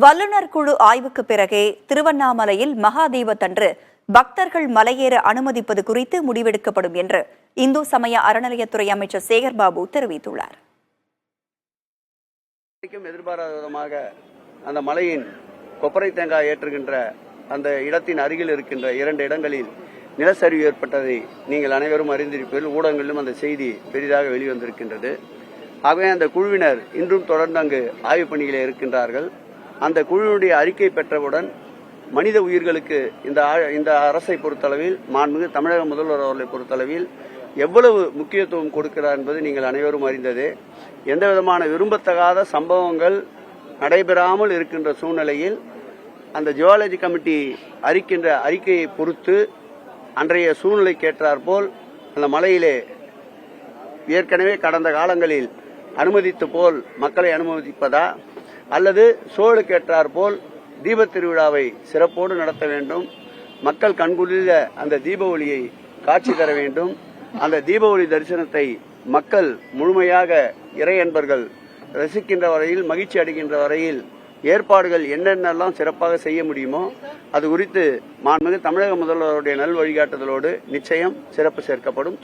வல்லுநர் குழு ஆய்வுக்கு பிறகே திருவண்ணாமலையில் மகாதீபத்தன்று பக்தர்கள் மலையேற அனுமதிப்பது குறித்து முடிவெடுக்கப்படும் என்று இந்து சமய அறநிலையத்துறை அமைச்சர் சேகர்பாபு தெரிவித்துள்ளார். எதிர்பாராத விதமாக அந்த மலையின் கொப்பரை தேங்காய் ஏற்றுகின்ற அந்த இடத்தின் அருகில் இருக்கின்ற 2 இடங்களில் நிலச்சரிவு ஏற்பட்டதை நீங்கள் அனைவரும் அறிந்திருப்பீர்கள். ஊடகங்களிலும் அந்த செய்தி பெரிதாக வெளிவந்திருக்கின்றது. ஆகவே அந்த குழுவினர் இன்றும் தொடர்ந்து அங்கு ஆய்வுப் பணியிலே இருக்கின்றார்கள். அந்த குழுவினுடைய அறிக்கை பெற்றவுடன் மனித உயிர்களுக்கு இந்த அரசை பொறுத்தளவில், மாண்புமிகு தமிழக முதல்வர் அவர்களை பொறுத்தளவில் எவ்வளவு முக்கியத்துவம் கொடுக்கிறார் என்பது நீங்கள் அனைவரும் அறிந்ததே. எந்த விதமான விரும்பத்தகாத சம்பவங்கள் நடைபெறாமல் இருக்கின்ற சூழ்நிலையில் அந்த ஜியாலஜி கமிட்டி அறிக்கின்ற அறிக்கையை பொறுத்து அன்றைய சூழ்நிலைக்கு ஏற்றாற்போல் அந்த மலையிலே ஏற்கனவே கடந்த காலங்களில் அனுமதித்து போல் மக்களை அனுமதிப்பதா அல்லது சூழலுக்கு ஏற்றாற்போல் தீப திருவிழாவை சிறப்போடு நடத்த வேண்டும், மக்கள் கண்குளிர அந்த தீப ஒளியை காட்சி தர வேண்டும், அந்த தீப ஒளி தரிசனத்தை மக்கள் முழுமையாக இறை அன்பர்கள் ரசிக்கின்ற வரையில், மகிழ்ச்சி அடைகின்ற வரையில் ஏற்பாடுகள் என்னென்னலாம் சிறப்பாக செய்ய முடியுமோ அது குறித்து மாண்புமிகு தமிழக முதல்வருடைய நல் வழிகாட்டுதலோடு நிச்சயம் சிறப்பு சேர்க்கப்படும்.